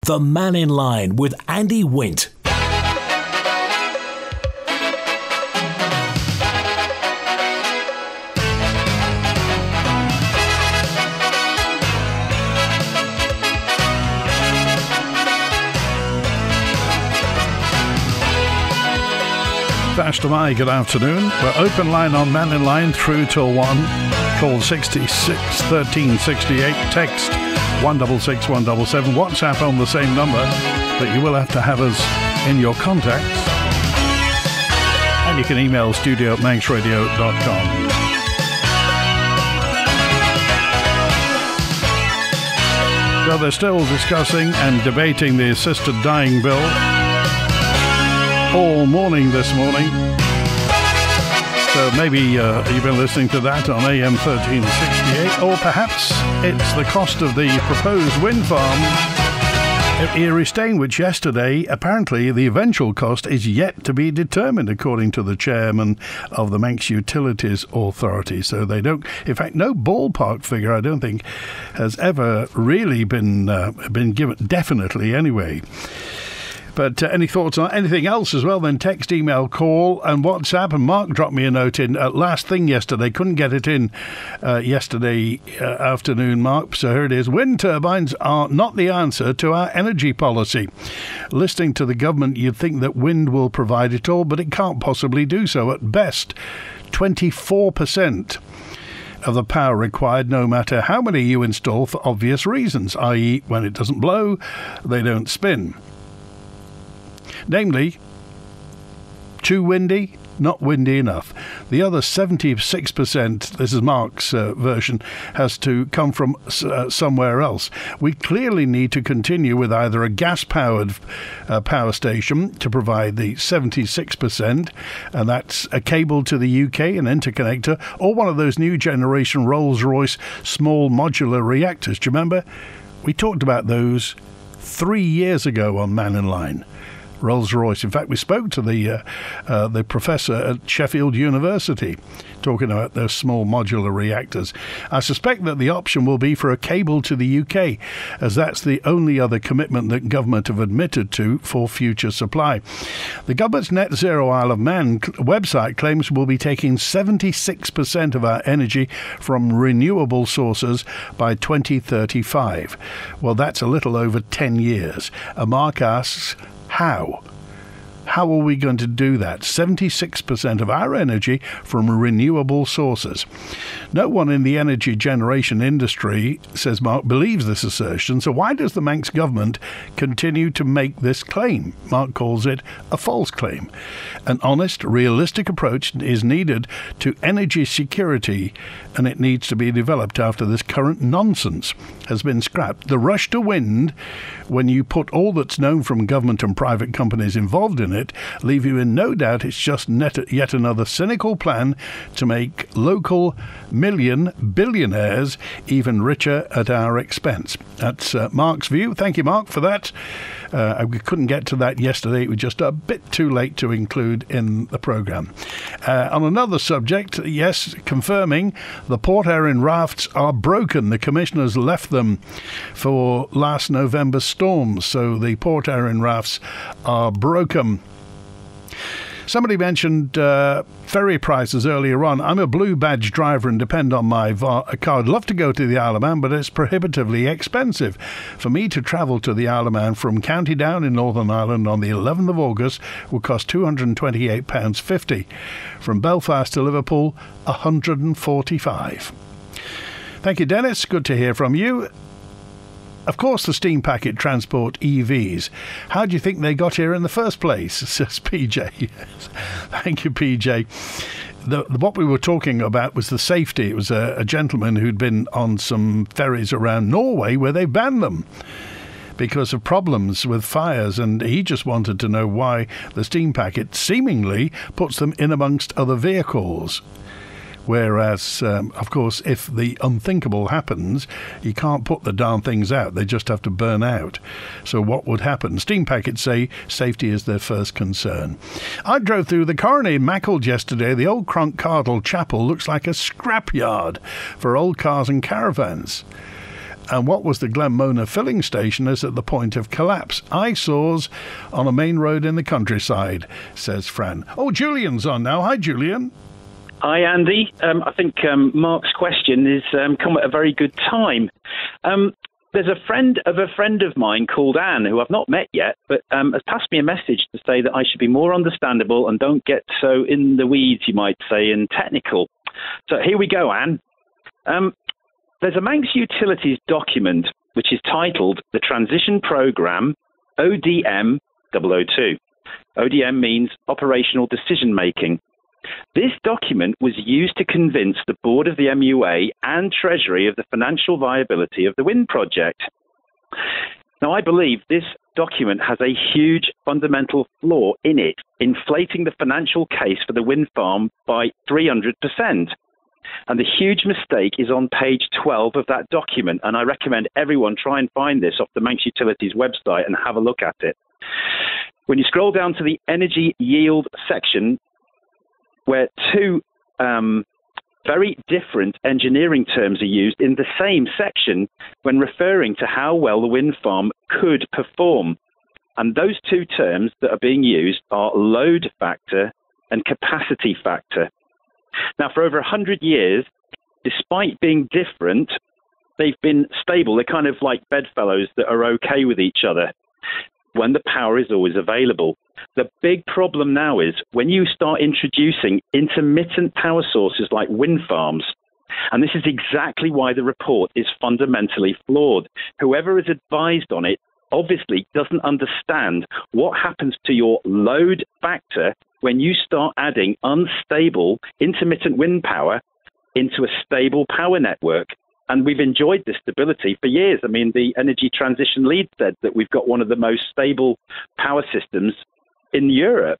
The Mannin Line with Andy Wint. Dash to my good afternoon. We're open line on Mannin Line through till 1. Call 66 13 68. Text 166 177. WhatsApp on the same number, but you will have to have us in your contacts. And you can email studio@manxradio.com. So they're still discussing and debating the assisted dying bill all morning this morning. So maybe you've been listening to that on AM 1368, or perhaps it's the cost of the proposed wind farm at Erie Stane, which yesterday, apparently the eventual cost is yet to be determined, according to the chairman of the Manx Utilities Authority. So they don't, in fact, no ballpark figure, I don't think, has ever really been given, definitely anyway. But any thoughts on anything else as well, then text, email, call and WhatsApp. And Mark dropped me a note in last thing yesterday. Couldn't get it in yesterday afternoon, Mark. So here it is. Wind turbines are not the answer to our energy policy. Listening to the government, you'd think that wind will provide it all, but it can't possibly do so. At best, 24% of the power required, no matter how many you install, for obvious reasons, i.e. when it doesn't blow, they don't spin. Namely, too windy, not windy enough. The other 76%, this is Mark's version, has to come from somewhere else. We clearly need to continue with either a gas-powered power station to provide the 76%, and that's a cable to the UK, an interconnector, or one of those new generation Rolls-Royce small modular reactors. Do you remember? We talked about those 3 years ago on Mannin Line. Rolls-Royce. In fact, we spoke to the professor at Sheffield University talking about those small modular reactors. I suspect that the option will be for a cable to the UK, as that's the only other commitment that government have admitted to for future supply. The government's Net Zero Isle of Man website claims we'll be taking 76% of our energy from renewable sources by 2035. Well, that's a little over 10 years. Mark asks, how? How are we going to do that? 76% of our energy from renewable sources. No one in the energy generation industry, says Mark, believes this assertion, so why does the Manx government continue to make this claim? Mark calls it a false claim. An honest, realistic approach is needed to energy security, and it needs to be developed after this current nonsense has been scrapped. The rush to wind, when you put all that's known from government and private companies involved in it, leave you in no doubt it's just yet another cynical plan to make local billionaires even richer at our expense. That's Mark's view. Thank you, Mark, for that. We couldn't get to that yesterday. It was just a bit too late to include in the programme. On another subject, yes, confirming the Port Erin rafts are broken. The commissioners left them for last November's storms, so the Port Erin rafts are broken. Somebody mentioned ferry prices earlier on. I'm a blue badge driver and depend on my car. I'd love to go to the Isle of Man, but it's prohibitively expensive. For me to travel to the Isle of Man from County Down in Northern Ireland on the 11th of August will cost £228.50. From Belfast to Liverpool, £145. Thank you, Dennis. Good to hear from you. Of course, the steam packet transport EVs. How do you think they got here in the first place? Says PJ. Thank you, PJ. What we were talking about was the safety. It was a gentleman who'd been on some ferries around Norway where they banned them because of problems with fires, and he just wanted to know why the steam packet seemingly puts them in amongst other vehicles. Whereas, of course, if the unthinkable happens, you can't put the darn things out. They just have to burn out. So what would happen? Steam packets say safety is their first concern. I drove through the Coroner in Mackle yesterday. The old Cronk Cardle Chapel looks like a scrapyard for old cars and caravans. and what was the Glenmona filling station is at the point of collapse. Eyesores on a main road in the countryside, says Fran. Oh, Julian's on now. Hi, Julian. Hi, Andy. I think Mark's question is come at a very good time. There's a friend of mine called Anne, who I've not met yet, but has passed me a message to say that I should be more understandable and don't get so in the weeds, you might say, and technical. So here we go, Anne. There's a Manx Utilities document which is titled the Transition Programme ODM 002. ODM means Operational Decision Making. This document was used to convince the board of the MUA and Treasury of the financial viability of the wind project. Now, I believe this document has a huge fundamental flaw in it, inflating the financial case for the wind farm by 300%. And the huge mistake is on page 12 of that document, and I recommend everyone try and find this off the Manx Utilities website and have a look at it. When you scroll down to the energy yield section, where two very different engineering terms are used in the same section when referring to how well the wind farm could perform. And those two terms that are being used are load factor and capacity factor. Now, for over 100 years, despite being different, they've been stable. They're kind of like bedfellows that are okay with each other when the power is always available. The big problem now is when you start introducing intermittent power sources like wind farms, and this is exactly why the report is fundamentally flawed. Whoever is advised on it obviously doesn't understand what happens to your load factor when you start adding unstable intermittent wind power into a stable power network. And we've enjoyed this stability for years. I mean, the Energy Transition Lead said that we've got one of the most stable power systems in Europe.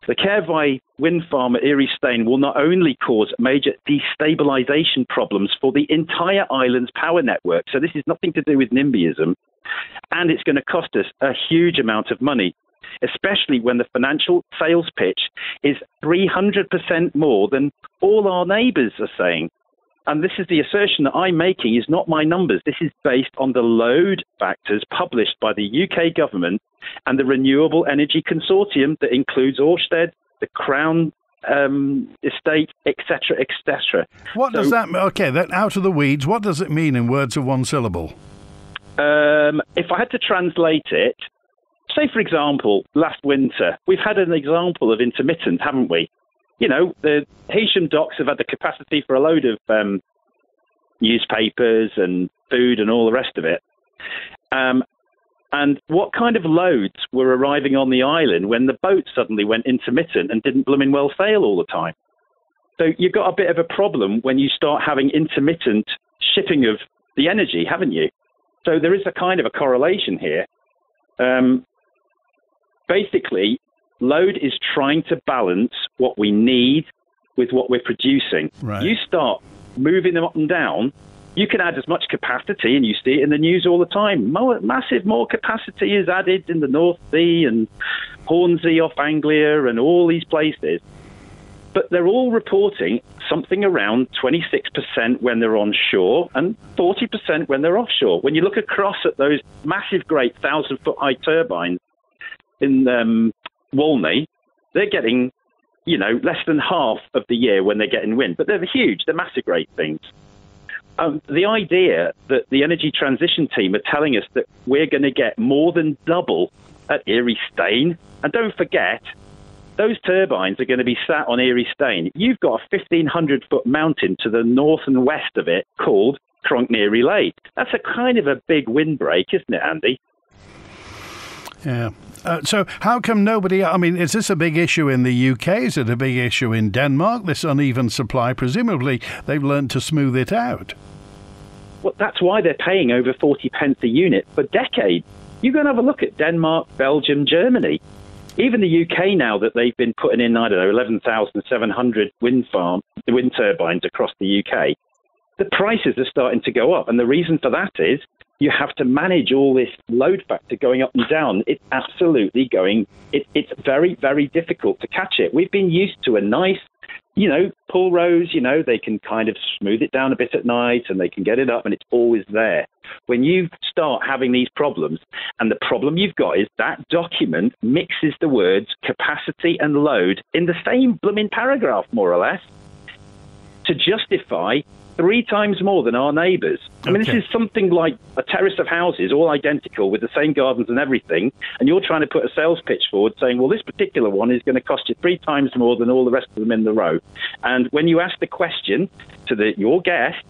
The Caervai wind farm at Erie Stain will not only cause major destabilization problems for the entire island's power network, so this is nothing to do with NIMBYism, and it's going to cost us a huge amount of money, especially when the financial sales pitch is 300% more than all our neighbours are saying. And this is the assertion that I'm making is not my numbers. This is based on the load factors published by the UK government and the Renewable Energy Consortium that includes Ørsted, the Crown Estate, etc., etc. What does that mean? Okay, that out of the weeds, what does it mean in words of one syllable? If I had to translate it, say, for example, last winter, we've had an example of intermittent, haven't we? You know, the Heysham docks have had the capacity for a load of newspapers and food and all the rest of it. And what kind of loads were arriving on the island when the boat suddenly went intermittent and didn't blooming well sail all the time? So you've got a bit of a problem when you start having intermittent shipping of the energy, haven't you? So there is a kind of a correlation here. Basically, load is trying to balance what we need with what we're producing. Right. You start moving them up and down, you can add as much capacity, and you see it in the news all the time. More capacity is added in the North Sea and Hornsey off Anglia and all these places. But they're all reporting something around 26% when they're onshore and 40% when they're offshore. When you look across at those massive, great 1,000-foot high turbines in Walney, they're getting, less than half of the year when they're getting wind. But they're huge. They're massive, great things. The idea that the energy transition team are telling us that we're going to get more than double at Erie Stain, and don't forget, those turbines are going to be sat on Erie Stain. You've got a 1,500-foot mountain to the north and west of it called Cronkneary Lake. That's a kind of a big windbreak, isn't it, Andy? Yeah. So how come nobody... I mean, is this a big issue in the UK? Is it a big issue in Denmark, this uneven supply? Presumably, they've learned to smooth it out. Well, that's why they're paying over 40 pence a unit for decades. You go and have a look at Denmark, Belgium, Germany. Even the UK now that they've been putting in, 11,700 wind turbines across the UK, the prices are starting to go up. And the reason for that is you have to manage all this load factor going up and down. It's absolutely it's very, very difficult to catch it. We've been used to a nice, pool rows, they can kind of smooth it down a bit at night and they can get it up and it's always there. When you start having these problems, and the problem you've got is that document mixes the words capacity and load in the same blooming paragraph, more or less, to justify 3 times more than our neighbours. I mean, this is something like a terrace of houses, all identical, with the same gardens and everything, and you're trying to put a sales pitch forward saying, well, this particular one is going to cost you 3 times more than all the rest of them in the row. And when you ask the question to your guests,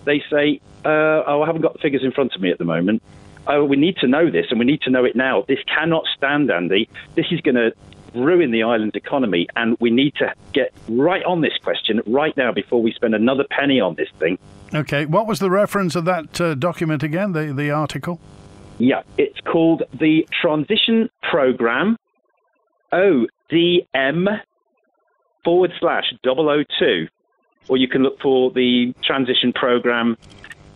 they say, I haven't got the figures in front of me at the moment. Oh, we need to know this, and we need to know it now. This cannot stand, Andy. This is going to ruin the island's economy, and we need to get right on this question right now before we spend another penny on this thing. Okay, what was the reference of that document again, the article? Yeah, it's called the Transition Programme, ODM/002, or you can look for the Transition Programme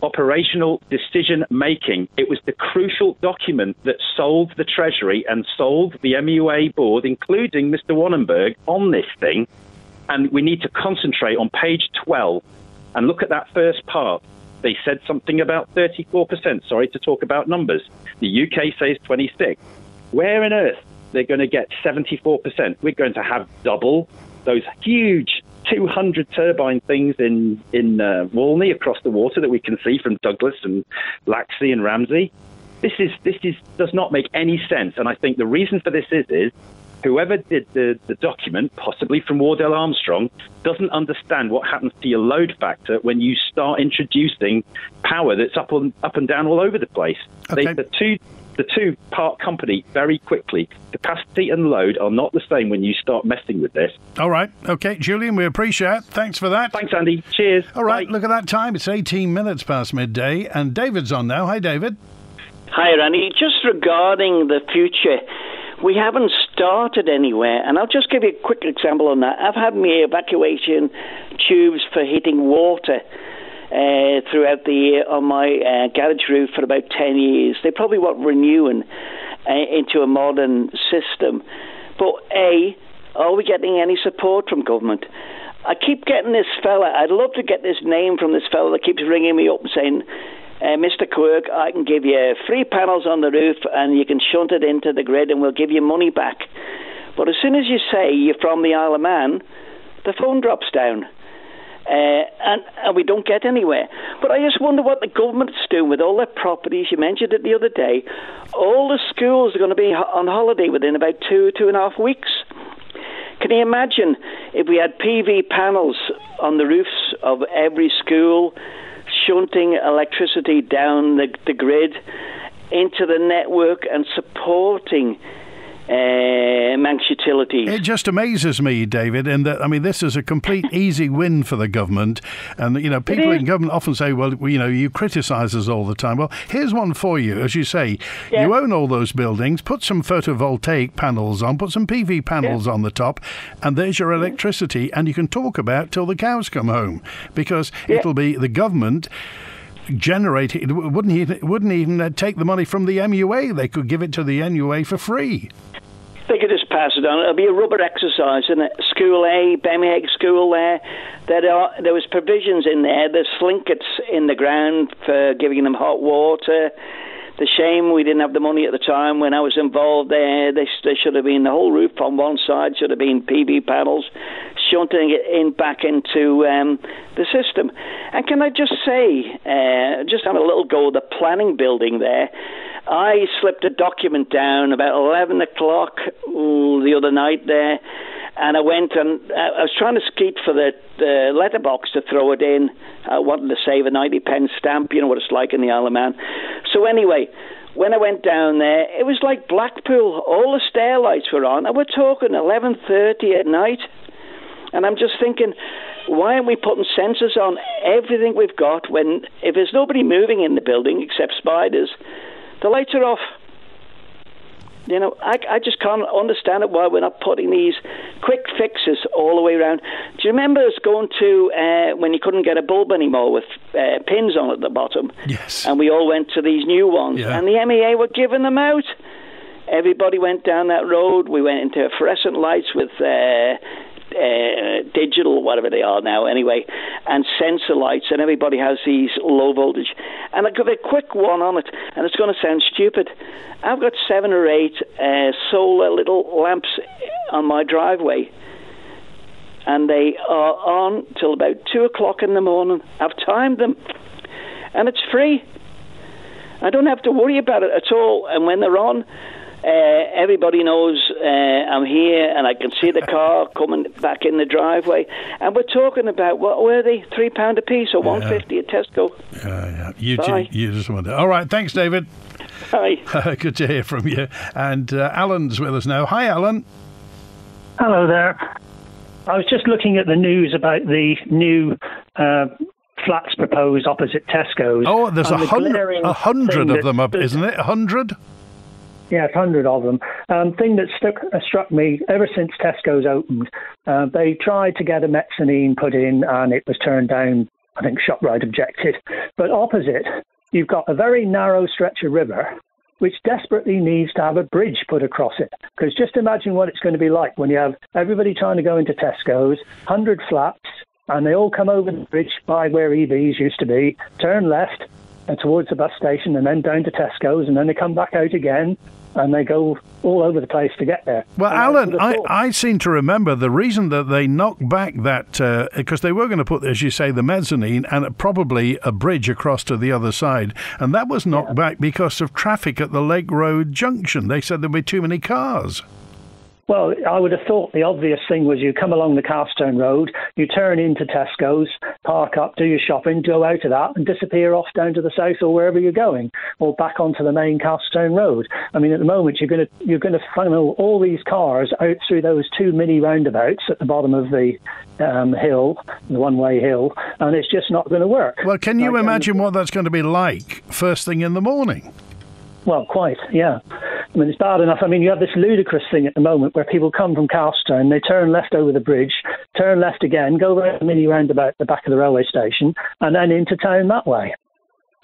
Operational Decision Making. It was the crucial document that sold the Treasury and sold the MUA board, including Mr. Wannenberg, on this thing. And we need to concentrate on page 12 and look at that first part. They said something about 34%. Sorry to talk about numbers. The UK says 26. Where on earth they're going to get 74%? We're going to have double those huge 200 turbine things in Walney across the water that we can see from Douglas and Laxey and Ramsey. This does not make any sense. And I think the reason for this is whoever did the document, possibly from Wardell Armstrong, doesn't understand what happens to your load factor when you start introducing power that's up and down all over the place. Okay. The two-part company, very quickly, capacity and load are not the same when you start messing with this. All right. Okay, Julian, we appreciate it. Thanks for that. Thanks, Andy. Cheers. All right, Bye. Look at that time. It's 18 minutes past midday, and David's on now. Hi, David. Hi, Randy. Just regarding the future, we haven't started anywhere, and I'll just give you a quick example on that. I've had my evacuation tubes for heating water throughout the year on my garage roof for about 10 years. They probably want renewing into a modern system. But A, are we getting any support from government? I keep getting this fella, I'd love to get this name from this fella that keeps ringing me up and saying, Mr. Quirk, I can give you 3 panels on the roof and you can shunt it into the grid and we'll give you money back. But as soon as you say you're from the Isle of Man, the phone drops down. And we don't get anywhere. But I just wonder what the government's doing with all their properties. You mentioned it the other day. All the schools are going to be on holiday within about 2.5 weeks. Can you imagine if we had PV panels on the roofs of every school, shunting electricity down the grid into the network and supporting Manx utilities? It just amazes me, David, in that, I mean, this is a complete easy win for the government. And, people in government often say, well, you criticise us all the time. Well, here's one for you. As you say, you own all those buildings, put some photovoltaic panels on, put some PV panels on the top, and there's your electricity, and you can talk about till the cows come home, because it'll be the government generating. It wouldn't even take the money from the MUA. They could give it to the MUA for free. They could just pass it on. It'll be a rubber exercise. In School A, Bemheg School there was provisions in there. There's slinkets in the ground for giving them hot water. The shame we didn't have the money at the time when I was involved there. They should have been, the whole roof on one side should have been PV panels, shunting it back into the system. And can I just say, just have a little go of the planning building there. I slipped a document down about 11 o'clock the other night there, and I went and I was trying to skeet for the letterbox to throw it in. I wanted to save a 90p stamp, you know what it's like in the Isle of Man. So anyway, when I went down there, it was like Blackpool. All the stair lights were on, and we're talking 11:30 at night. And I'm just thinking, why aren't we putting sensors on everything we've got when, if there's nobody moving in the building except spiders, the lights are off? I just can't understand it, why we're not putting these quick fixes all the way around. Do you remember us going to when you couldn't get a bulb anymore with pins on at the bottom? Yes. And we all went to these new ones, and the MEA were giving them out. Everybody went down that road. We went into fluorescent lights with digital, whatever they are now anyway, and sensor lights, and everybody has these low voltage. And I'll give a quick one on it, and it's going to sound stupid. I've got 7 or 8 solar little lamps on my driveway, and they are on till about 2 o'clock in the morning. I've timed them, and it's free. I don't have to worry about it at all. And when they're on, everybody knows I'm here, and I can see the car coming back in the driveway. And we're talking about, what were they, £3 a piece or £1.50 at Tesco? Yeah. You just wonder. All right, thanks, David. Hi. Good to hear from you. And Alan's with us now. Hi, Alan. Hello there. I was just looking at the news about the new flats proposed opposite Tesco's. Oh, there's 100 of them up, isn't it? 100? Yeah, 100 of them. Thing that struck me ever since Tesco's opened, they tried to get a mezzanine put in and it was turned down. I think ShopRite objected. But opposite, you've got a very narrow stretch of river which desperately needs to have a bridge put across it. Because just imagine what it's going to be like when you have everybody trying to go into Tesco's, 100 flats, and they all come over the bridge by where EVs used to be, turn left and towards the bus station, and then down to Tesco's, and then they come back out again, and they go all over the place to get there. Well, Alan, I seem to remember the reason that they knocked back that, because they were going to put, as you say, the mezzanine and probably a bridge across to the other side, and that was knocked back because of traffic at the Lake Road junction. They said there'd be too many cars. Well, I would have thought the obvious thing was you come along the Carstone Road, you turn into Tesco's, park up, do your shopping, go out of that and disappear off down to the south or wherever you're going, or back onto the main Carstone Road. I mean, at the moment, you're going to funnel all these cars out through those 2 mini roundabouts at the bottom of the hill, the one-way hill, and it's just not going to work. Well, can you imagine what that's going to be like first thing in the morning? Well, quite, yeah. I mean, it's bad enough. I mean, you have this ludicrous thing at the moment where people come from Carstone, they turn left over the bridge, turn left again, go around the mini roundabout at the back of the railway station, and then into town that way.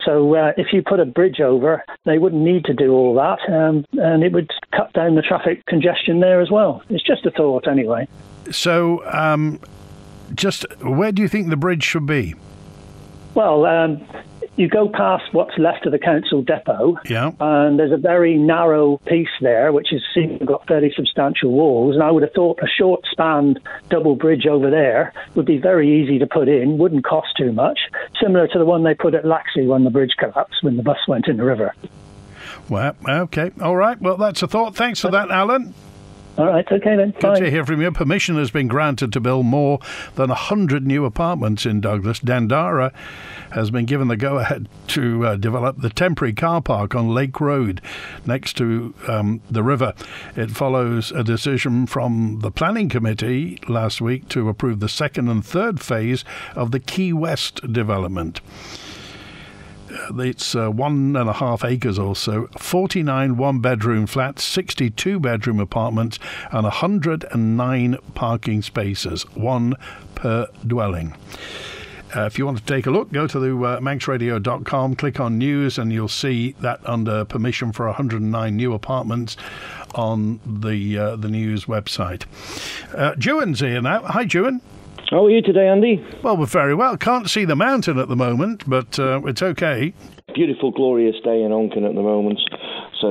So if you put a bridge over, they wouldn't need to do all that, and it would cut down the traffic congestion there as well. It's just a thought, anyway. So, just where do you think the bridge should be? Well, you go past what's left of the council depot, and there's a very narrow piece there, which is got fairly substantial walls, and I would have thought a short span double bridge over there would be very easy to put in, wouldn't cost too much, similar to the one they put at Laxey when the bridge collapsed, when the bus went in the river. Well, okay, all right, well, that's a thought. Thanks for that, Alan. All right, okay then. Good to hear from you. Permission has been granted to build more than 100 new apartments in Douglas. Dandara has been given the go-ahead to develop the temporary car park on Lake Road next to the river. It follows a decision from the Planning Committee last week to approve the second and third phase of the Key West development. It's 1.5 acres or so, 49 one-bedroom flats, 62 bedroom apartments, and 109 parking spaces, one per dwelling. If you want to take a look, go to the manxradio.com, click on news, and you'll see that under permission for 109 new apartments on the news website. Juan's here now. Hi, Juan. How are you today, Andy? Well, we're very well. Can't see the mountain at the moment, but it's okay. Beautiful, glorious day in Onken at the moment. So,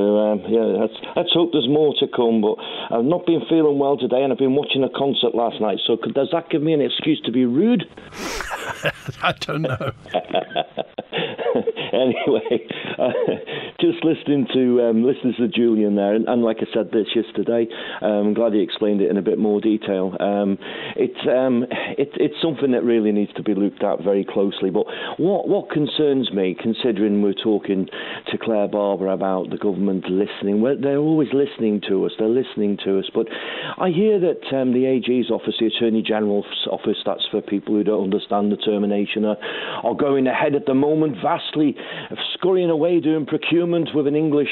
let's hope there's more to come. But I've not been feeling well today, and I've been watching a concert last night. So does that give me an excuse to be rude? I don't know. Anyway, just listening to Julian there, and like I said this yesterday, I'm glad he explained it in a bit more detail. It's something that really needs to be looked at very closely. But what concerns me, considering we're talking to Claire Barber about the government listening, they're always listening to us. They're listening to us. But I hear that the AG's office, the Attorney General's office, that's for people who don't understand the termination, are going ahead at the moment, vastly scurrying away doing procurement with an English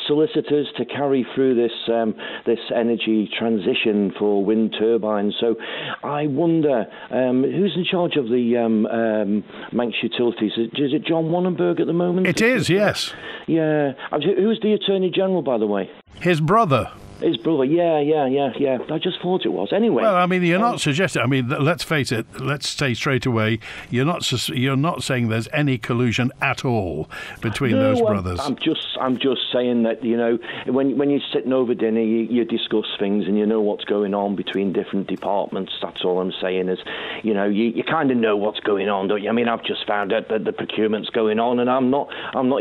solicitors to carry through this energy transition for wind turbines. So I wonder who's in charge of the Manx Utilities. Is it John Wannenberg at the moment? It is, yes. Yeah. Who's the Attorney General, by the way? His brother. His brother, yeah. I just thought it was. Anyway. Well, I mean, you're not suggesting. I mean, let's face it. Let's say straight away, you're not saying there's any collusion at all between those brothers. I'm just saying that, you know, when you're sitting over dinner, you discuss things and you know what's going on between different departments. That's all I'm saying is, you know, you kind of know what's going on, don't you? I mean, I've just found out that the procurement's going on, and I'm not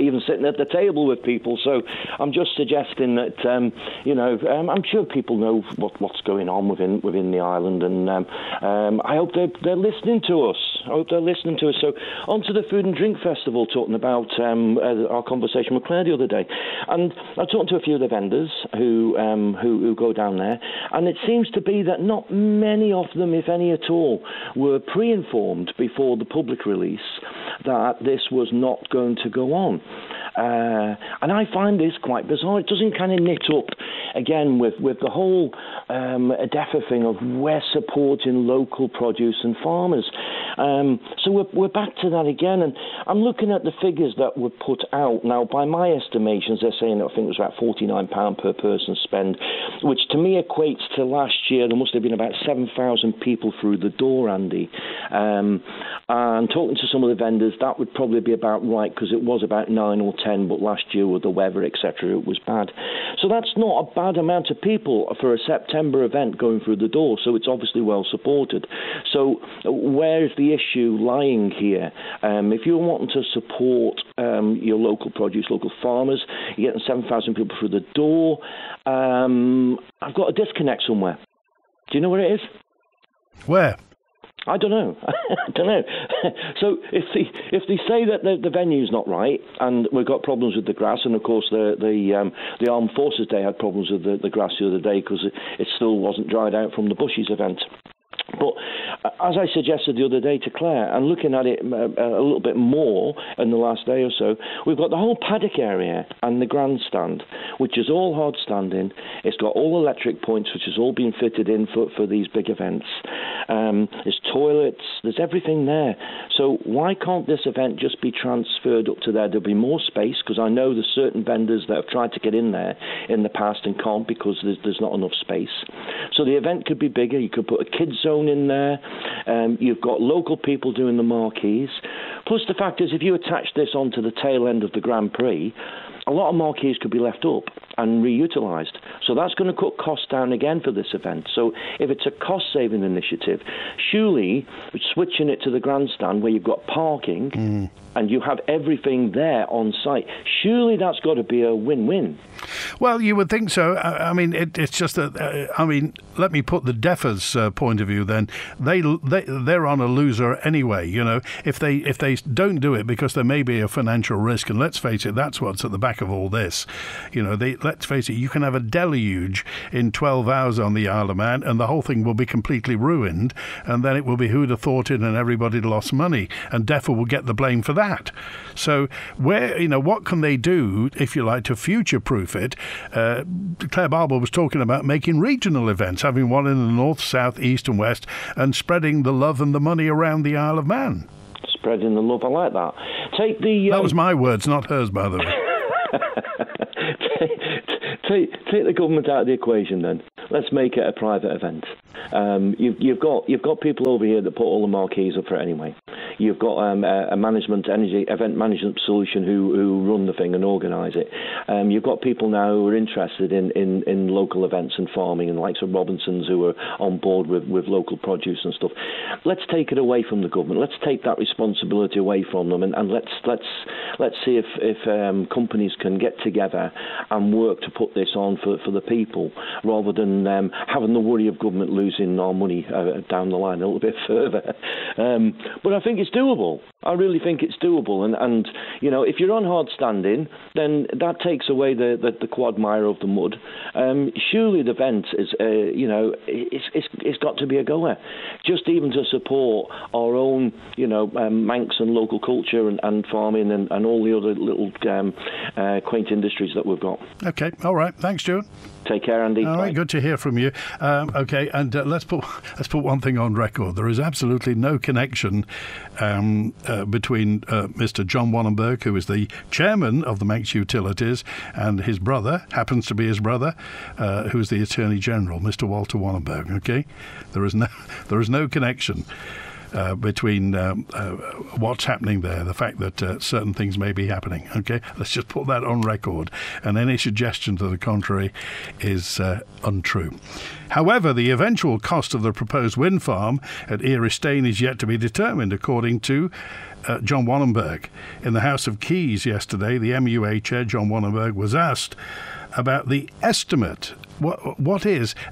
even sitting at the table with people. So I'm just suggesting that, you know. I'm sure people know what's going on within the island, and I hope they're listening to us. So on to the Food and Drink Festival, talking about our conversation with Claire the other day. And I talked to a few of the vendors who go down there, and it seems to be that not many of them, if any at all, were pre-informed before the public release that this was not going to go on. And I find this quite bizarre. It doesn't kind of knit up, again, with the whole DEFA thing of we're supporting local produce and farmers. So we're back to that again. And I'm looking at the figures that were put out. Now, by my estimations, they're saying, I think it was about £49 per person spend, which to me equates to last year, there must have been about 7,000 people through the door, Andy. And talking to some of the vendors, that would probably be about right, because it was about 9 or 10, but last year with the weather, etc., it was bad. So that's not a bad amount of people for a September event going through the door, so it's obviously well supported. So where's the issue lying here? If you're wanting to support your local produce, local farmers, you're getting 7,000 people through the door, I've got a disconnect somewhere. Do you know where it is? Where? I don't know. So if they say that the venue's not right, and we've got problems with the grass, and of course the Armed Forces Day had problems with the grass the other day because it still wasn't dried out from the Bushes event. But as I suggested the other day to Claire, and looking at it a little bit more in the last day or so, we've got the whole paddock area and the grandstand, which is all hard standing. It's got all electric points, which has all been fitted in for these big events. There's toilets, there's everything there. So why can't this event just be transferred up to there? There'll be more space, because I know there's certain vendors that have tried to get in there in the past and can't because there's not enough space. So the event could be bigger. You could put a kids zone in there. You've got local people doing the marquees. Plus the fact is, if you attach this onto the tail end of the Grand Prix, a lot of marquees could be left up and reutilised. So that's going to cut costs down again for this event. So if it's a cost-saving initiative, surely switching it to the grandstand where you've got parking and you have everything there on site, surely that's got to be a win-win. Well, you would think so. I mean, it's just that. I mean, let me put the DEFA's point of view. Then they're on a loser anyway. You know, if they don't do it because there may be a financial risk, and let's face it, that's what's at the back of all this. You know, let's face it, you can have a deluge in 12 hours on the Isle of Man, and the whole thing will be completely ruined. And then it will be who'd have thought it, and everybody lost money, and DEFA will get the blame for that. So what can they do, if you like, to future-proof it? Claire Barber was talking about making regional events, having one in the north, south, east and west, and spreading the love and the money around the Isle of Man. Spreading the love, I like that. That was my words, not hers, by the way. Take the government out of the equation then. Let's make it a private event. You've got people over here that put all the marquees up for it anyway. You've got a event management solution who run the thing and organise it. You've got people now who are interested in local events and farming, and likes of Robinsons who are on board with local produce and stuff. Let's take it away from the government. Let's take that responsibility away from them, and let's see if companies can get together and work to put this on for the people, rather than having the worry of government losing our money down the line a little bit further. But I think it's doable. I really think it's doable. And if you're on hard standing, then that takes away the quagmire of the mud. Surely the event is, it's got to be a goer. Just even to support our own, Manx and local culture and farming and all the other little quaint industries that we've got. Okay, all right. Thanks, Stuart. Take care, Andy. All right, good to hear from you. Okay, and let's put one thing on record. There is absolutely no connection between Mr. John Wannenberg, who is the chairman of the Manx Utilities, and his brother, happens to be his brother, who is the Attorney General, Mr. Walter Wannenberg. Okay, there is no connection between what's happening there, the fact that certain things may be happening. Okay, let's just put that on record, and any suggestion to the contrary is untrue. However, the eventual cost of the proposed wind farm at Eristane is yet to be determined, according to John Wannenberg. In the House of Keys yesterday, the MUA chair, John Wannenberg, was asked about the estimate.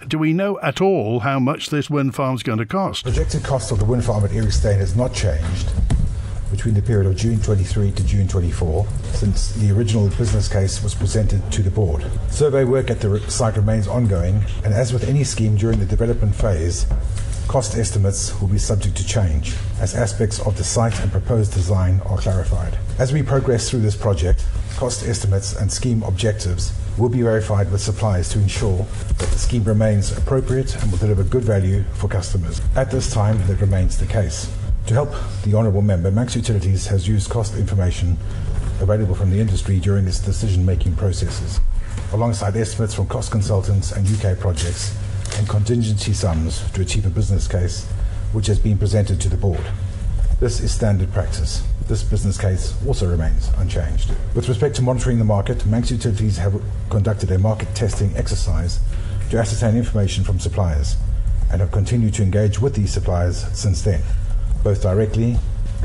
Do we know at all how much this wind farm is going to cost? Projected cost of the wind farm at Eristane has not changed between the period of June 23 to June 24, since the original business case was presented to the board. Survey work at the site remains ongoing, and as with any scheme during the development phase, cost estimates will be subject to change as aspects of the site and proposed design are clarified. As we progress through this project, cost estimates and scheme objectives will be verified with suppliers to ensure that the scheme remains appropriate and will deliver good value for customers. At this time, that remains the case. To help the Honourable Member, Manx Utilities has used cost information available from the industry during its decision-making processes, alongside estimates from cost consultants and UK projects and contingency sums to achieve a business case which has been presented to the board. This is standard practice. This business case also remains unchanged. With respect to monitoring the market, Manx Utilities have conducted a market testing exercise to ascertain information from suppliers and have continued to engage with these suppliers since then, both directly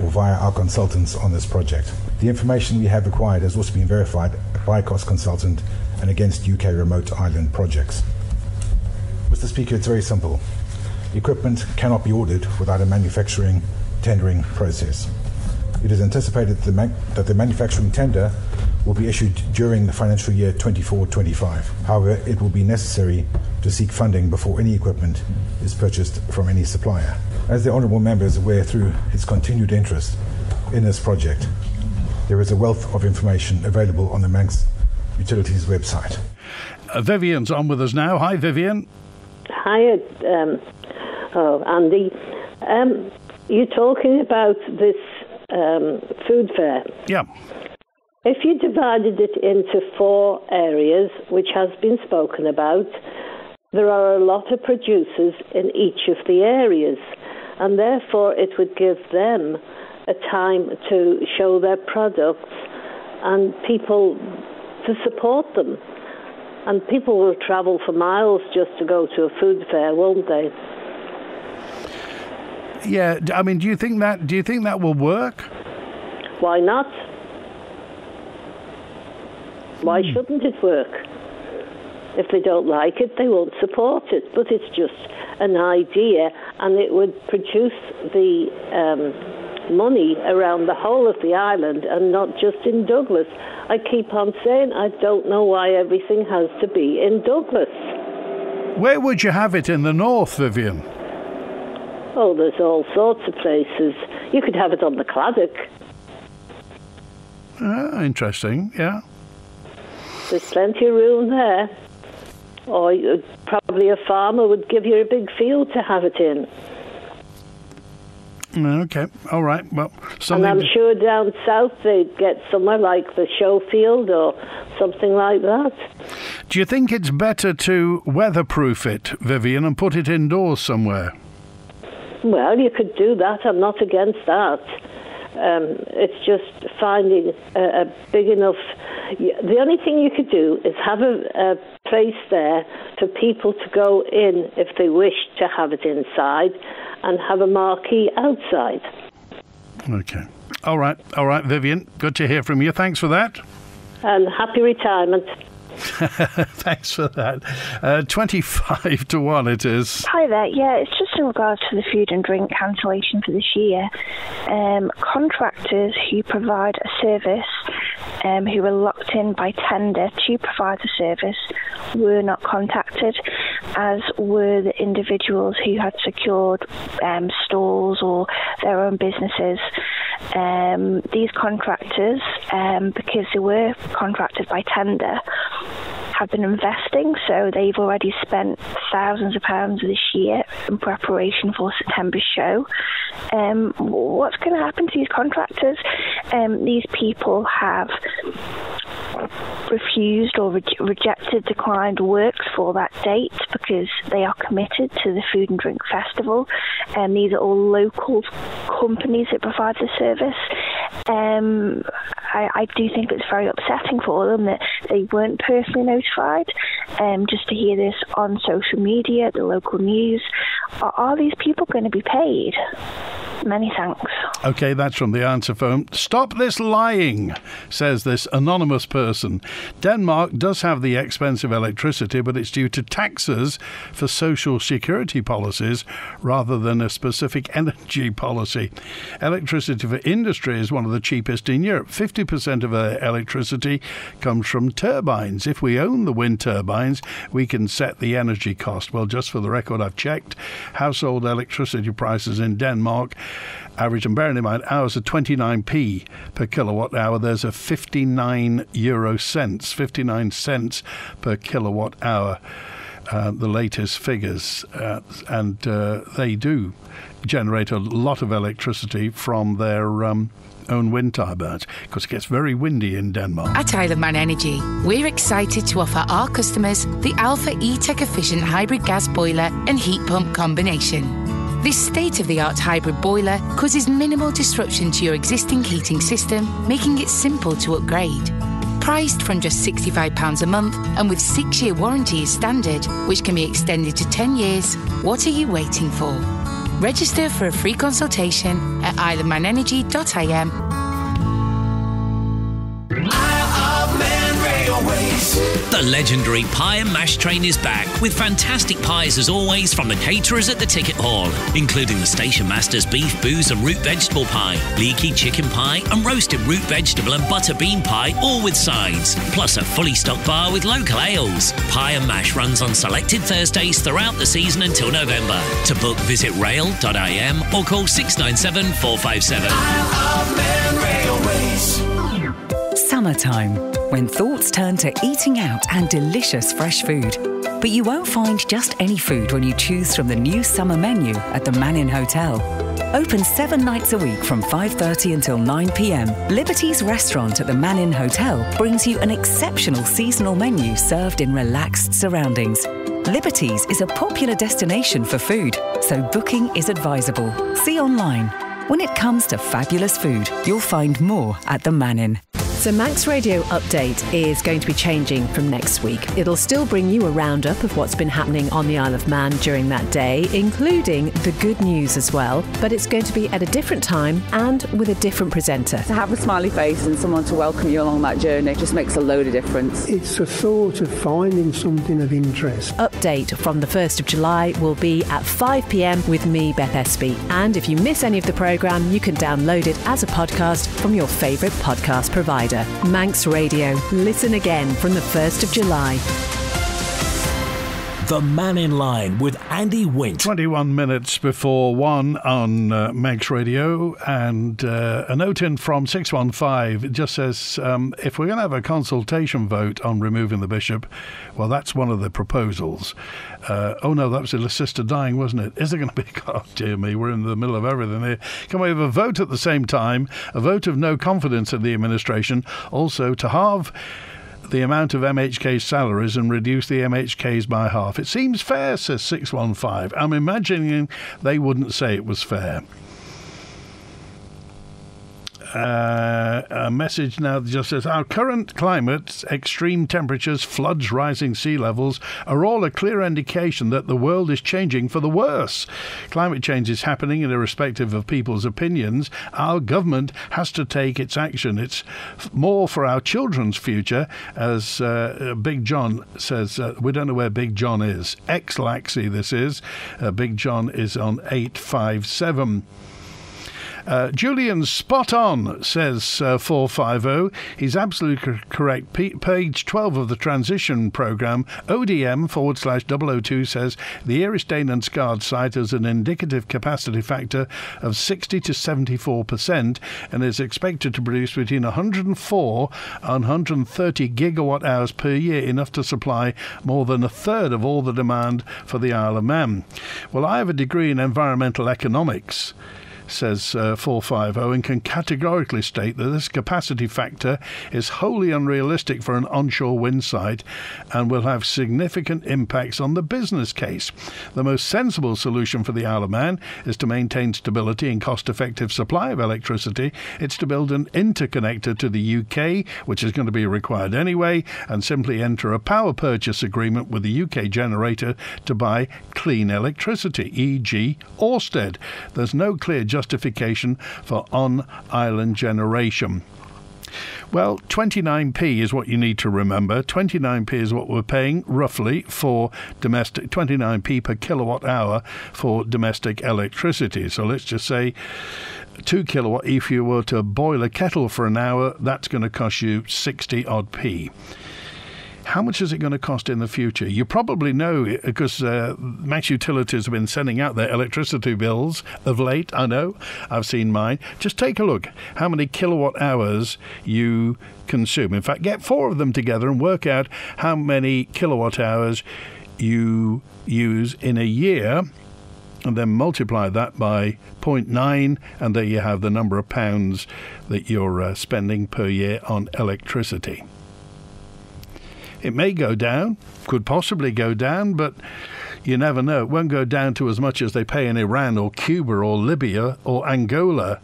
or via our consultants on this project. The information we have acquired has also been verified by a cost consultant and against UK remote island projects. Mr. Speaker, it's very simple. Equipment cannot be ordered without a manufacturing tendering process. It is anticipated that the manufacturing tender will be issued during the financial year 24-25. However, it will be necessary to seek funding before any equipment is purchased from any supplier. As the Honourable Member is aware through his continued interest in this project, there is a wealth of information available on the Manx Utilities website. Vivian's on with us now. Hi, Vivian. Hi, Andy. You're talking about this food fair. Yeah. If you divided it into 4 areas, which has been spoken about, there are a lot of producers in each of the areas, and therefore it would give them a time to show their products and people to support them. And people will travel for miles just to go to a food fair, won't they? Yeah, I mean, do you think that will work? Why not? Why shouldn't it work? If they don't like it, they won't support it. But it's just an idea, and it would produce the money around the whole of the island and not just in Douglas. I keep on saying I don't know why everything has to be in Douglas. Where would you have it in the north, Vivian? Oh, there's all sorts of places. You could have it on the Claddock. Interesting, yeah. There's plenty of room there. Or probably a farmer would give you a big field to have it in. Okay, all right. Well, and I'm sure down south they'd get somewhere like the show field or something like that. Do you think it's better to weatherproof it, Vivian, and put it indoors somewhere? Well, you could do that. I'm not against that. It's just finding a big enough... The only thing you could do is have a place there for people to go in if they wish to have it inside, and have a marquee outside. Okay. All right, Vivian. Good to hear from you. Thanks for that. And happy retirement. Thanks for that. 25 to 1 it is. Hi there. Yeah, it's just in regards to the food and drink cancellation for this year. Contractors who provide a service, who were locked in by tender to provide the service, were not contacted, as were the individuals who had secured stalls or their own businesses. These contractors, because they were contracted by tender, have been investing, so they've already spent thousands of pounds this year in preparation for September's show. What's going to happen to these contractors? These people have refused or declined works for that date because they are committed to the Food and Drink Festival, and these are all local companies that provide the service. I do think it's very upsetting for them that they weren't personally notified. Just to hear this on social media, the local news, are these people going to be paid? Many thanks. OK, that's from the answer phone. Stop this lying, says this anonymous person. Denmark does have the expensive electricity, but it's due to taxes for social security policies rather than a specific energy policy. Electricity for industry is one of the cheapest in Europe. 50% of our electricity comes from turbines. If we own the wind turbines, we can set the energy cost. Well, just for the record, I've checked household electricity prices in Denmark. Average, and bearing in mind, ours are 29p per kilowatt hour. There's a 59 cents per kilowatt hour, the latest figures. And they do generate a lot of electricity from their own wind turbines, because it gets very windy in Denmark. At Isle of Man Energy, we're excited to offer our customers the Alpha E-Tech efficient hybrid gas boiler and heat pump combination. This state-of-the-art hybrid boiler causes minimal disruption to your existing heating system, making it simple to upgrade. Priced from just £65 a month and with 6-year warranty as standard, which can be extended to 10 years, what are you waiting for? Register for a free consultation at isleofmanenergy.im. The legendary Pie and Mash train is back with fantastic pies as always from the caterers at the ticket hall, including the Station Master's beef, booze and root vegetable pie, leaky chicken pie and roasted root vegetable and butter bean pie, all with sides, plus a fully stocked bar with local ales. Pie and Mash runs on selected Thursdays throughout the season until November. To book, visit rail.im or call 697 457. Isle of Man Railways. Summertime, when thoughts turn to eating out and delicious fresh food. But you won't find just any food when you choose from the new summer menu at the Mannin Hotel. Open 7 nights a week from 5:30 until 9 p.m. Liberty's restaurant at the Mannin Hotel brings you an exceptional seasonal menu served in relaxed surroundings. Liberty's is a popular destination for food, so booking is advisable. See online. When it comes to fabulous food, you'll find more at the Mannin. So Manx Radio Update is going to be changing from next week. It'll still bring you a roundup of what's been happening on the Isle of Man during that day, including the good news as well. But it's going to be at a different time and with a different presenter. To have a smiley face and someone to welcome you along that journey just makes a load of difference. It's a thought of finding something of interest. Update from the 1st of July will be at 5 p.m. with me, Beth Espy. And if you miss any of the programme, you can download it as a podcast from your favourite podcast provider. Manx Radio. Listen again from the 1st of July. The Mannin Line with Andy Wint. 21 minutes before 1 on Manx Radio, and a note in from 615. It just says, if we're going to have a consultation vote on removing the bishop, well, that's one of the proposals. Oh no, that was his sister dying, wasn't it? Is there going to be... Oh, dear me, we're in the middle of everything here. Can we have a vote at the same time? A vote of no confidence in the administration. Also, to halve the amount of MHK's salaries and reduce the MHK's by half. It seems fair, says 615. I'm imagining they wouldn't say it was fair. A message now that just says, our current climate, extreme temperatures, floods, rising sea levels are all a clear indication that the world is changing for the worse. Climate change is happening irrespective of people's opinions. Our government has to take its action. It's more for our children's future, as Big John says. We don't know where Big John is. Ex-Laxey this is. Big John is on 857. Julian's spot on, says 450. He's absolutely correct. Page 12 of the transition programme, ODM/002 says the Erestein and Skard site has an indicative capacity factor of 60 to 74% and is expected to produce between 104 and 130 gigawatt hours per year, enough to supply more than a third of all the demand for the Isle of Man. Well, I have a degree in environmental economics, says 450, and can categorically state that this capacity factor is wholly unrealistic for an onshore wind site and will have significant impacts on the business case. The most sensible solution for the Isle of Man is to maintain stability and cost-effective supply of electricity. It's to build an interconnector to the UK, which is going to be required anyway, and simply enter a power purchase agreement with the UK generator to buy clean electricity, e.g. Ørsted. There's no clear justification for on-island generation. Well, 29p is what you need to remember. 29p is what we're paying roughly for domestic, 29p per kilowatt hour for domestic electricity. So let's just say 2 kilowatt. If you were to boil a kettle for an hour, that's going to cost you 60 odd p. How much is it going to cost in the future? You probably know, because Max Utilities have been sending out their electricity bills of late. I know, I've seen mine. Just take a look how many kilowatt hours you consume. In fact, get 4 of them together and work out how many kilowatt hours you use in a year, and then multiply that by 0.9, and there you have the number of pounds that you're spending per year on electricity. It may go down, could possibly go down, but you never know. It won't go down to as much as they pay in Iran or Cuba or Libya or Angola.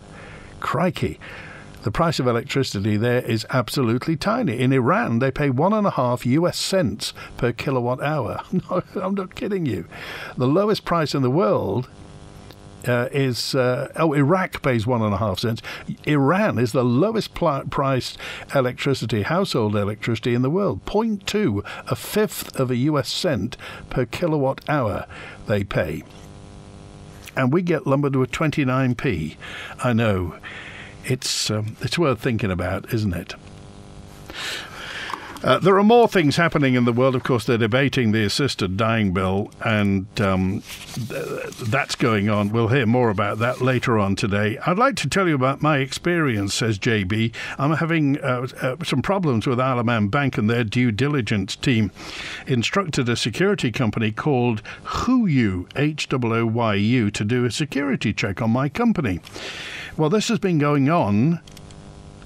Crikey. The price of electricity there is absolutely tiny. In Iran, they pay 1.5 US cents per kilowatt hour. No, I'm not kidding you. The lowest price in the world is Iraq pays 1.5 cents. Iran is the lowest priced electricity, household electricity in the world. 0.2, a fifth of a US cent per kilowatt hour they pay. And we get lumbered with 29p. I know. It's worth thinking about, isn't it? There are more things happening in the world. Of course, they're debating the assisted dying bill, and that's going on. We'll hear more about that later on today. I'd like to tell you about my experience, says JB. I'm having some problems with Isle of Man Bank and their due diligence team. Instructed a security company called Hooyu, Hooyu, to do a security check on my company. Well, this has been going on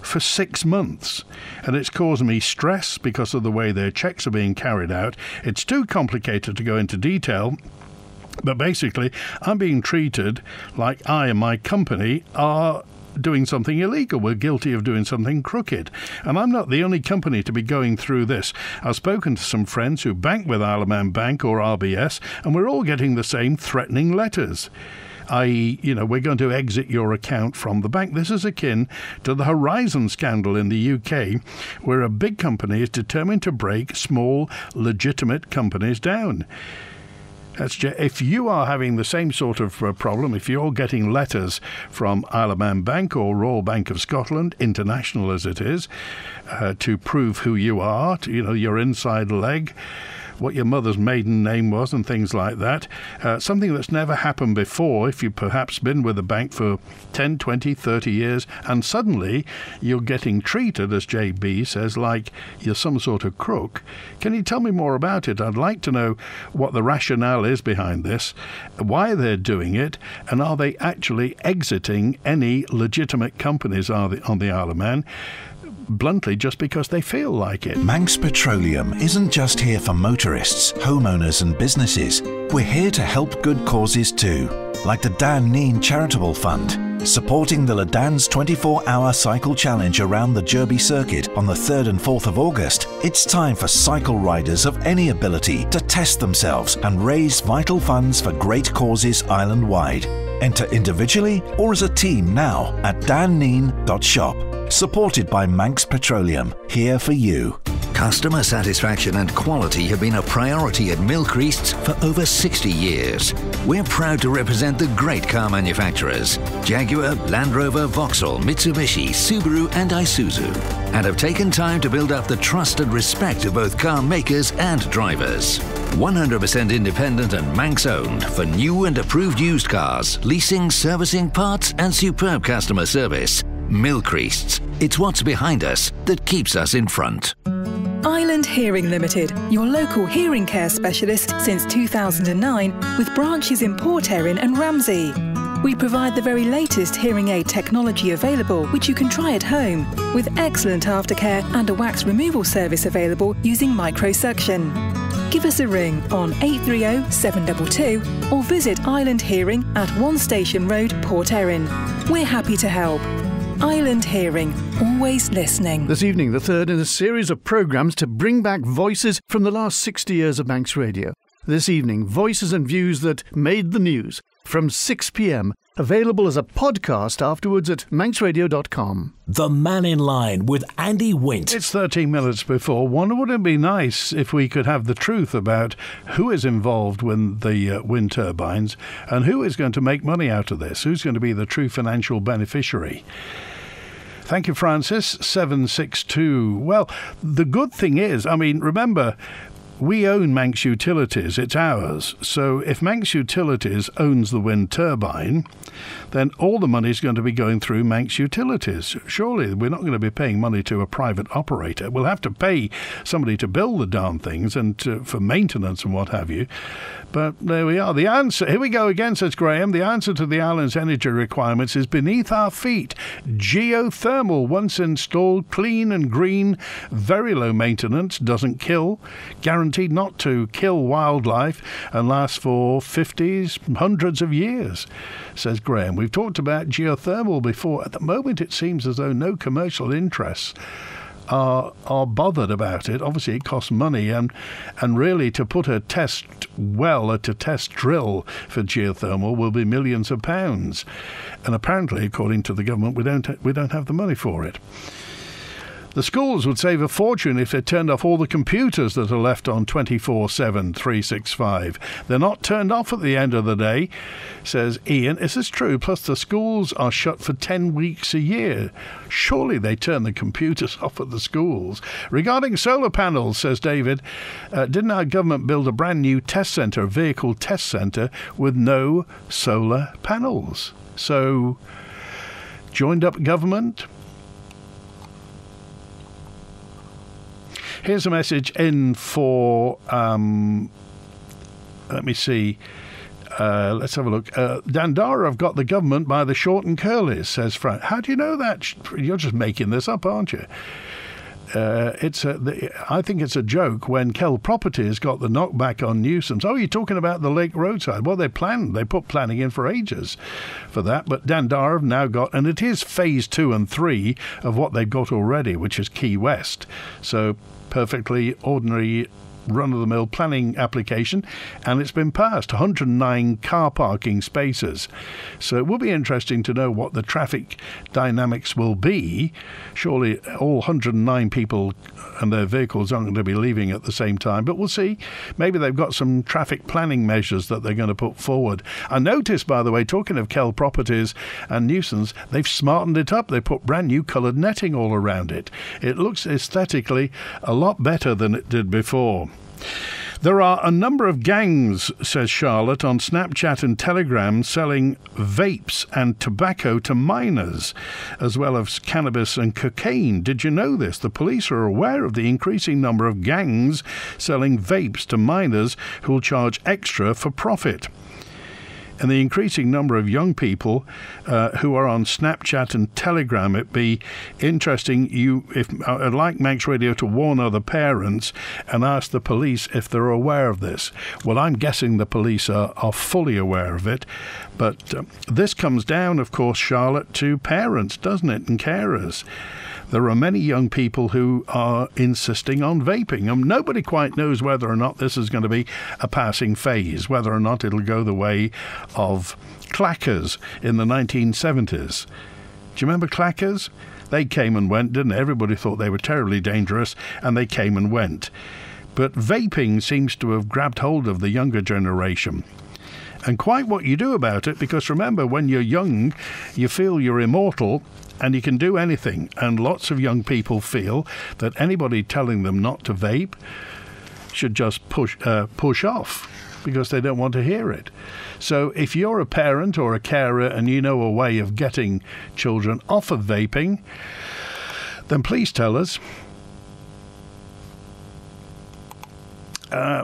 for 6 months, and it's caused me stress because of the way their checks are being carried out. It's too complicated to go into detail, but basically I'm being treated like I and my company are doing something illegal. We're guilty of doing something crooked, and I'm not the only company to be going through this. I've spoken to some friends who bank with Isle of Man Bank or RBS, and we're all getting the same threatening letters. i.e., we're going to exit your account from the bank. This is akin to the Horizon scandal in the UK, where a big company is determined to break small, legitimate companies down. If you are having the same sort of problem, if you're getting letters from Isle of Man Bank or Royal Bank of Scotland, international as it is, to prove who you are, your inside leg, what your mother's maiden name was and things like that. Something that's never happened before if you've perhaps been with a bank for 10, 20, 30 years and suddenly you're getting treated, as JB says, like you're some sort of crook. Can you tell me more about it? I'd like to know what the rationale is behind this, why they're doing it, and are they actually exiting any legitimate companies on the Isle of Man? Bluntly, just because they feel like it. Manx Petroleum isn't just here for motorists, homeowners and businesses. We're here to help good causes too, like the Dan Neen Charitable Fund, supporting the Ledans 24-hour cycle challenge around the Derby circuit on the 3rd and 4th of August. It's time for cycle riders of any ability to test themselves and raise vital funds for great causes island-wide. Enter individually or as a team now at danneen.shop. Supported by Manx Petroleum, here for you. Customer satisfaction and quality have been a priority at Milk Rests for over 60 years. We're proud to represent the great car manufacturers, Jaguar, Land Rover, Vauxhall, Mitsubishi, Subaru and Isuzu, and have taken time to build up the trust and respect of both car makers and drivers. 100% independent and Manx owned for new and approved used cars, leasing, servicing, parts and superb customer service. Milk Rests. It's what's behind us that keeps us in front. Island Hearing Limited, your local hearing care specialist since 2009 with branches in Port Erin and Ramsey. We provide the very latest hearing aid technology available, which you can try at home, with excellent aftercare and a wax removal service available using microsuction. Give us a ring on 830 722 or visit Island Hearing at One Station Road, Port Erin. We're happy to help. Island Hearing, always listening. This evening, the third in a series of programmes to bring back voices from the last 60 years of Manx Radio. This evening, voices and views that made the news from 6 p.m, available as a podcast afterwards at manxradio.com. The Mannin Line with Andy Wint. It's 13 minutes before 1. Wouldn't it be nice if we could have the truth about who is involved with the wind turbines and who is going to make money out of this? Who's going to be the true financial beneficiary? Thank you, Francis. 762. Well, the good thing is, remember, we own Manx Utilities, it's ours. So if Manx Utilities owns the wind turbine, then all the money is going to be going through Manx Utilities. Surely we're not going to be paying money to a private operator. We'll have to pay somebody to build the darn things and for maintenance and what have you. But there we are. The answer, here we go again, says Graham, the answer to the island's energy requirements is beneath our feet. Geothermal, once installed, clean and green, very low maintenance, doesn't kill, guaranteed not to kill wildlife and lasts for 50s, hundreds of years, says Graham. We've talked about geothermal before. At the moment, it seems as though no commercial interests are bothered about it. Obviously, it costs money, and really to put a test well, a test drill for geothermal will be millions of pounds. And apparently, according to the government, we don't have the money for it. The schools would save a fortune if they turned off all the computers that are left on 24/7, 365. They're not turned off at the end of the day, says Ian. Is this true? Plus the schools are shut for 10 weeks a year. Surely they turn the computers off at the schools. Regarding solar panels, says David, didn't our government build a brand new test centre, vehicle test centre, with no solar panels? So, joined up government? Here's a message in for, let me see, let's have a look. Dandara have got the government by the short and curlies, says Frank. How do you know that? You're just making this up, aren't you? I think it's a joke when Kell Properties got the knockback on nuisance. Oh, you're talking about the Lake Roadside. Well, they put planning in for ages for that, but Dandara have now got, and it is phase 2 and 3 of what they've got already, which is Key West. So perfectly ordinary run-of-the-mill planning application, and it's been passed. 109 car parking spaces. So it will be interesting to know what the traffic dynamics will be. Surely all 109 people and their vehicles aren't going to be leaving at the same time, but we'll see. Maybe they've got some traffic planning measures that they're going to put forward. I noticed, by the way, talking of Kell Properties and nuisance, they've smartened it up. They put brand new coloured netting all around it. It looks aesthetically a lot better than it did before. There are a number of gangs, says Charlotte, on Snapchat and Telegram selling vapes and tobacco to minors, as well as cannabis and cocaine. Did you know this? The police are aware of the increasing number of gangs selling vapes to minors who will charge extra for profit. And the increasing number of young people who are on Snapchat and Telegram. It'd be interesting. I'd like Manx Radio to warn other parents and ask the police if they're aware of this. Well, I'm guessing the police are fully aware of it. But this comes down, of course, Charlotte, to parents, doesn't it, and carers. There are many young people who are insisting on vaping, and nobody quite knows whether or not this is going to be a passing phase, whether or not it'll go the way of clackers in the 1970s. Do you remember clackers? They came and went, didn't they? Everybody thought they were terribly dangerous, and they came and went. But vaping seems to have grabbed hold of the younger generation. And quite what you do about it, because remember, when you're young, you feel you're immortal and you can do anything. And lots of young people feel that anybody telling them not to vape should just push off, because they don't want to hear it. So if you're a parent or a carer and you know a way of getting children off of vaping, then please tell us.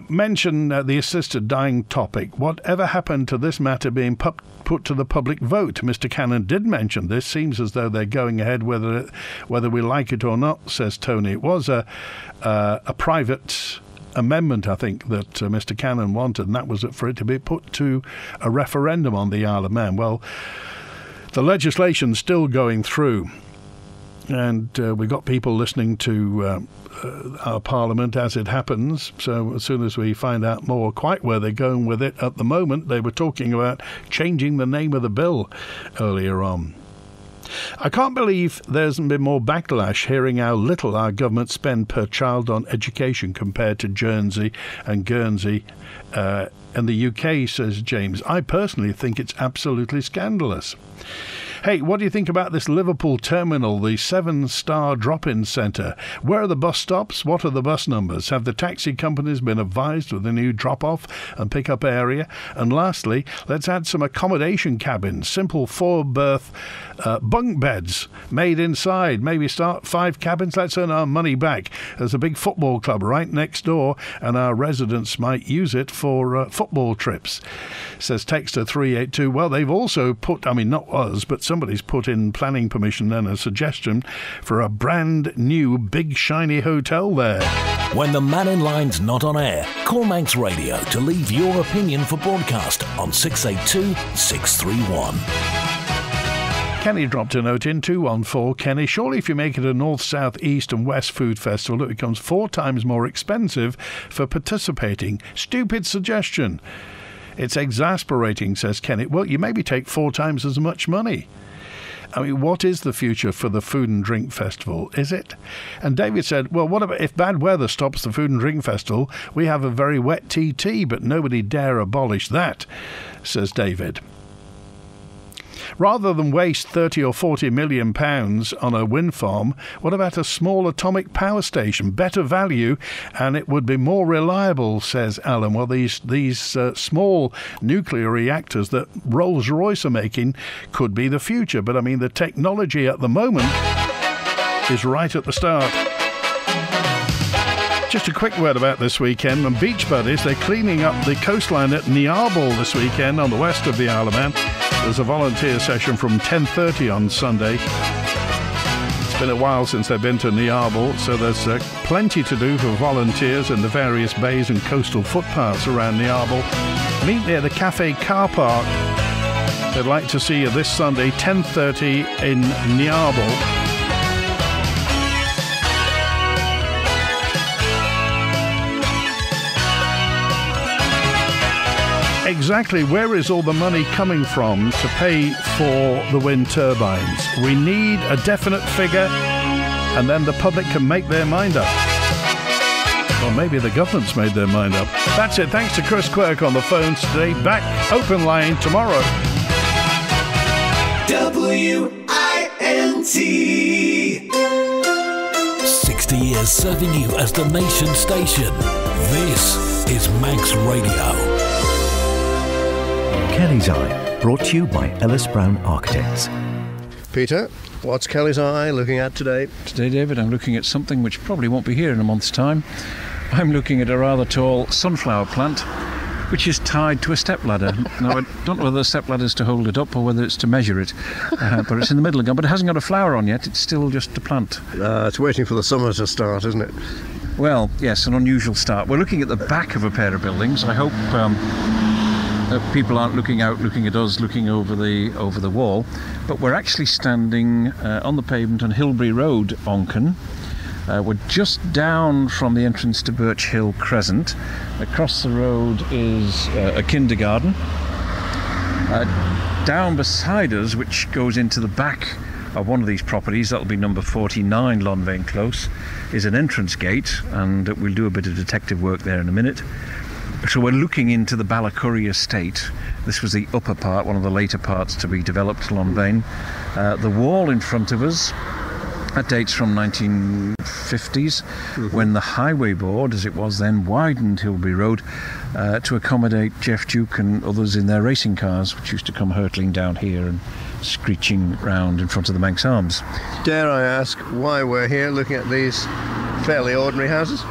Mention the assisted dying topic. Whatever happened to this matter being put to the public vote? Mr. Cannon did mention this. Seems as though they're going ahead whether we like it or not, says Tony. It was a private amendment, I think, that Mr. Cannon wanted, and that was for it to be put to a referendum on the Isle of Man. Well, the legislation's still going through, and we've got people listening to our Parliament as it happens. So as soon as we find out more quite where they're going with it, at the moment they were talking about changing the name of the bill earlier on. I can't believe there hasn't been more backlash hearing how little our government spend per child on education compared to Guernsey and Guernsey in the UK, says James. I personally think it's absolutely scandalous. Hey, what do you think about this Liverpool terminal, the 7-star drop-in centre? Where are the bus stops? What are the bus numbers? Have the taxi companies been advised of the new drop-off and pick-up area? And lastly, let's add some accommodation cabins, simple 4-berth bunk beds made inside. Maybe start 5 cabins. Let's earn our money back. There's a big football club right next door, and our residents might use it for football trips. Says Texter 382. Well, they've also put, I mean, not us, but somebody's put in planning permission and a suggestion for a brand new big shiny hotel there. When the Mannin Line's not on air, call Manx Radio to leave your opinion for broadcast on 682 631. Kenny dropped a note in 214. Kenny, surely if you make it a north, south, east and west food festival, it becomes 4 times more expensive for participating. Stupid suggestion. It's exasperating, says Kenny. Well, you maybe take 4 times as much money. I mean, what is the future for the Food and Drink Festival? Is it? And David said, well, what about if bad weather stops the Food and Drink Festival? We have a very wet TT, but nobody dare abolish that, says David. Rather than waste 30 or 40 million pounds on a wind farm, what about a small atomic power station? Better value, and it would be more reliable, says Alan. Well, these small nuclear reactors that Rolls-Royce are making could be the future. But, I mean, the technology at the moment is right at the start. Just a quick word about this weekend. And Beach Buddies, they're cleaning up the coastline at Niarbol this weekend on the west of the Isle of Man. There's a volunteer session from 10:30 on Sunday. It's been a while since they've been to Niarbol, so there's plenty to do for volunteers in the various bays and coastal footpaths around Niarbol. Meet near the Cafe Car Park. They'd like to see you this Sunday, 10:30 in Niarbol. Exactly, where is all the money coming from to pay for the wind turbines? We need a definite figure, and then the public can make their mind up. Or maybe the government's made their mind up. That's it. Thanks to Chris Quirk on the phones today. Back open line tomorrow. WINT. 60 years serving you as the nation's station. This is Manx Radio. Kelly's Eye, brought to you by Ellis Brown Architects. Peter, what's Kelly's Eye looking at today? Today, David, I'm looking at something which probably won't be here in a month's time. I'm looking at a rather tall sunflower plant which is tied to a stepladder. Now, I don't know whether the stepladder's to hold it up or whether it's to measure it, but it's in the middle again. But it hasn't got a flower on yet, it's still just a plant. It's waiting for the summer to start, isn't it? Well, yes, an unusual start. We're looking at the back of a pair of buildings. I hope people aren't looking out, looking at us, looking over the wall, but we're actually standing on the pavement on Hilbury Road, Onken. We're just down from the entrance to Birch Hill Crescent. Across the road is a kindergarten. Down beside us, which goes into the back of one of these properties, that'll be number 49 Lonvain Close, is an entrance gate, and we'll do a bit of detective work there in a minute. So we're looking into the Ballacurry estate. This was the upper part, one of the later parts to be developed, Lonvain. The wall in front of us, that dates from 1950s, when the Highway Board, as it was then, widened Hilby Road to accommodate Jeff Duke and others in their racing cars, which used to come hurtling down here and screeching round in front of the Manx Arms. Dare I ask why we're here looking at these fairly ordinary houses?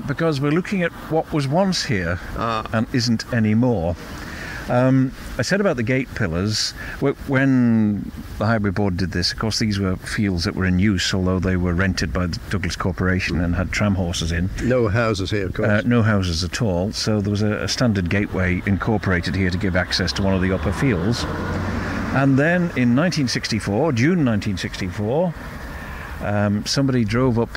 Because we're looking at what was once here and isn't anymore. I said about the gate pillars, when the Highway Board did this, of course these were fields that were in use, although they were rented by the Douglas Corporation and had tram horses in. No houses here, of course. No houses at all, so there was a standard gateway incorporated here to give access to one of the upper fields. And then in 1964, June 1964, somebody drove up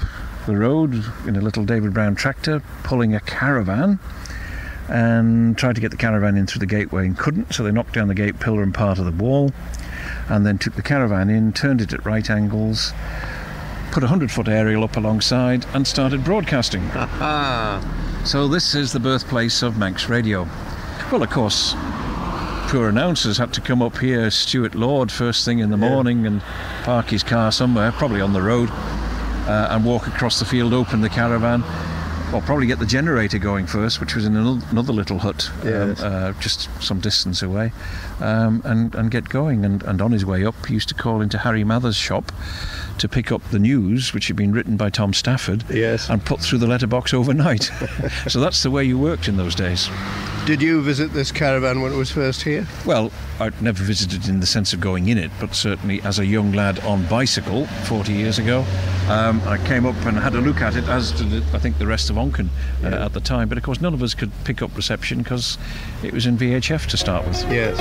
the road in a little David Brown tractor pulling a caravan, and tried to get the caravan in through the gateway and couldn't, so they knocked down the gate pillar and part of the wall, and then took the caravan in, turned it at right angles, put a 100-foot aerial up alongside and started broadcasting. So this is the birthplace of Manx Radio. Well, of course, poor announcers had to come up here, Stuart Lord, first thing in the morning, and park his car somewhere, probably on the road, and walk across the field, open the caravan. Well, probably get the generator going first, which was in another little hut, just some distance away, and get going. And on his way up, he used to call into Harry Mather's shop to pick up the news, which had been written by Tom Stafford, and put through the letterbox overnight. So that's the way you worked in those days. Did you visit this caravan when it was first here? Well, I'd never visited in the sense of going in it, but certainly as a young lad on bicycle 40 years ago, I came up and had a look at it, as did, I think, the rest of Onken at the time. But of course, none of us could pick up reception because it was in VHF to start with. Yes.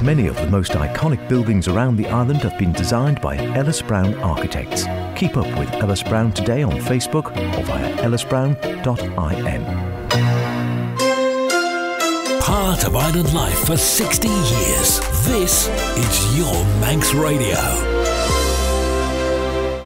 Many of the most iconic buildings around the island have been designed by Ellis Brown Architects. Keep up with Ellis Brown today on Facebook or via ellisbrown.in. Part of island life for 60 years. This is your Manx Radio.